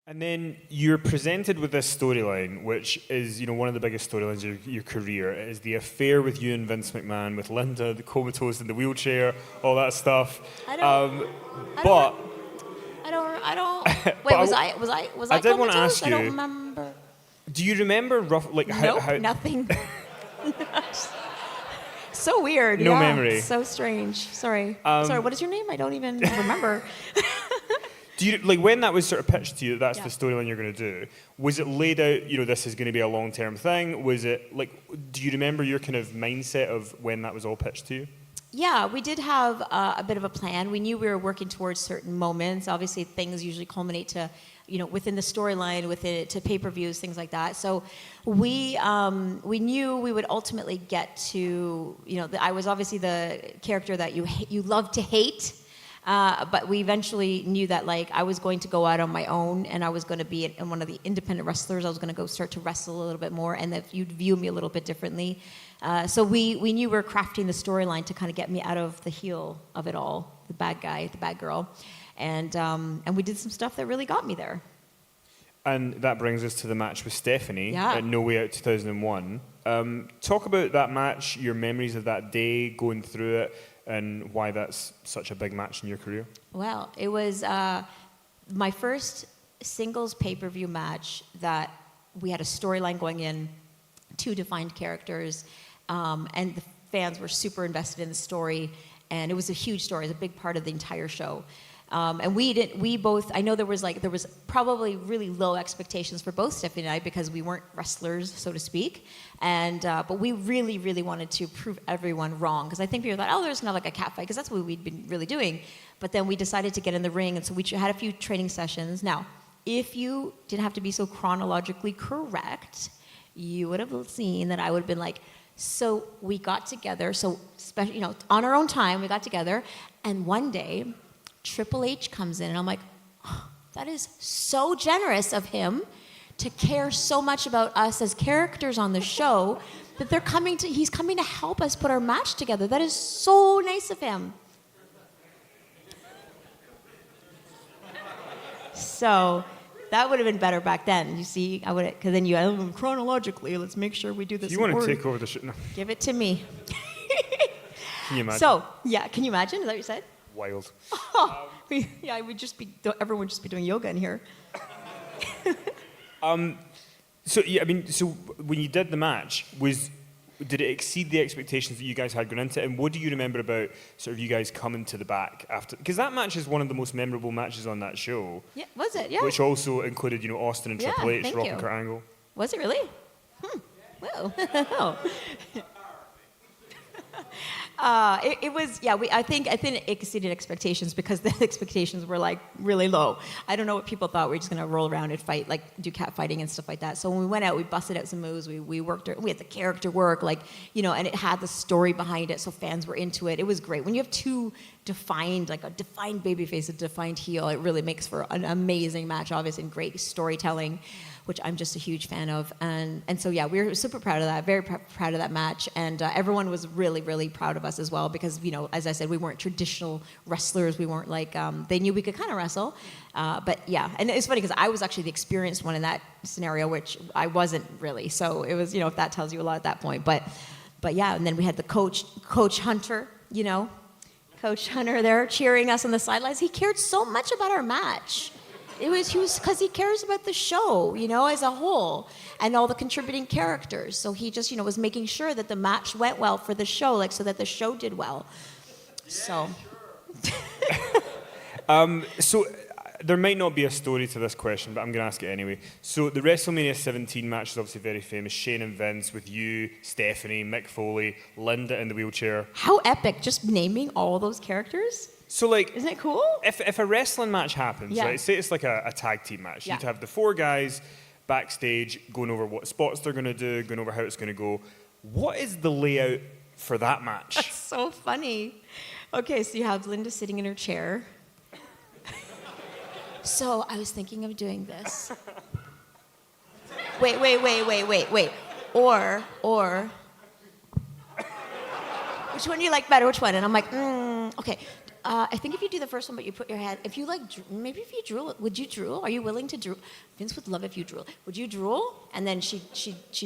And then you're presented with this storyline, which is, one of the biggest storylines of your career. It is the affair with you and Vince McMahon, with Linda, the comatose in the wheelchair, all that stuff. I don't. Wait, was I I did want to comatose? ask I don't you, remember. do you remember how? Nothing. So weird. No yeah. memory. So strange. Sorry. Sorry. What is your name? I don't even remember. Do you when that was sort of pitched to you, that's Yeah. the storyline you're going to do? Was it laid out? This is going to be a long-term thing. Was it do you remember your kind of mindset of when that was all pitched to you? Yeah, we did have a bit of a plan. We knew we were working towards certain moments. Obviously, things usually culminate to, within the storyline, to pay-per-views, things like that. So we knew we would ultimately get to, I was obviously the character that you love to hate. But we eventually knew that I was going to go out on my own, and I was going to be in one of the independent wrestlers. I was going to go start to wrestle a little bit more, and that you'd view me a little bit differently. So we knew we were crafting the storyline to kind of get me out of the heel of it all, the bad guy, the bad girl, and we did some stuff that really got me there. And that brings us to the match with Stephanie Yeah. at No Way Out 2001. Talk about that match, your memories of that day, going through it, and why that's such a big match in your career. Well, it was my first singles pay-per-view match that we had a storyline going in, 2 defined characters, and the fans were super invested in the story, and it was a huge story. It was a big part of the entire show. And we both, I know there was probably really low expectations for both Stephanie and I because we weren't wrestlers, so to speak. And, but we really, really wanted to prove everyone wrong. Because I think people thought, there's not a cat fight, because that's what we'd been really doing. But then we decided to get in the ring, and so we had a few training sessions. Now, if you didn't have to be so chronologically correct, you would have seen that I would have been so we got together, on our own time, we got together, and one day, Triple H comes in, and I'm like, that is so generous of him to care so much about us as characters on the show that he's coming to help us put our match together. That is so nice of him. So that would have been better back then. You see, because then chronologically, let's make sure we do this. You want to take over the shit now? Give it to me. Can you imagine? So, yeah, can you imagine? Is that what you said? Wild. Everyone would just be doing yoga in here. So when you did the match, did it exceed the expectations that you guys had going into it? And what do you remember about sort of you guys coming to the back after? Because that match is one of the most memorable matches on that show. Yeah, was it? Yeah. Which also included, Austin and Triple H, Rock and Kurt Angle. Was it really? Well. It was, yeah. I think it exceeded expectations because the expectations were really low. I don't know what people thought. We were just gonna roll around and fight, do cat fighting and stuff like that. So when we went out, we busted out some moves. We worked. We had the character work, and it had the story behind it, so fans were into it. It was great. When you have 2 defined, a defined babyface, a defined heel, it really makes for an amazing match, obviously, and great storytelling, which I'm just a huge fan of. And so, yeah, we were super proud of that, very proud of that match. And everyone was really, really proud of us as well because, as I said, we weren't traditional wrestlers. We weren't they knew we could kind of wrestle. But, yeah, and it's funny because I was actually the experienced one in that scenario, which I wasn't really. So it was, if that tells you a lot at that point. But yeah, and then we had the Coach Hunter, Coach Hunter there cheering us on the sidelines. He cared so much about our match. He was because he cares about the show, as a whole, and all the contributing characters. So he just, was making sure that the match went well for the show, so that the show did well. So. So there might not be a story to this question, but I'm going to ask it anyway. So the WrestleMania 17 match is obviously very famous. Shane and Vince with you, Stephanie, Mick Foley, Linda in the wheelchair. How epic! Just naming all those characters. So isn't it cool? If a wrestling match happens, right? Say it's a tag team match. You'd have the 4 guys backstage going over what spots they're going to do, going over how it's going to go. What is the layout for that match? That's so funny. Okay, so you have Linda sitting in her chair. So I was thinking of doing this. Wait. Or. Which one do you like better? Which one? And I'm like, okay. I think if you do the first one, but you put your head, if you like, maybe if you drool, would you drool? Are you willing to drool? Vince would love if you drool. Would you drool? And then she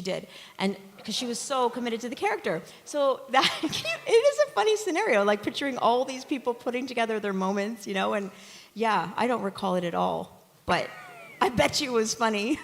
did, and because she was so committed to the character. So that it is a funny scenario, like picturing all these people putting together their moments, and yeah, I don't recall it at all, but I bet you it was funny.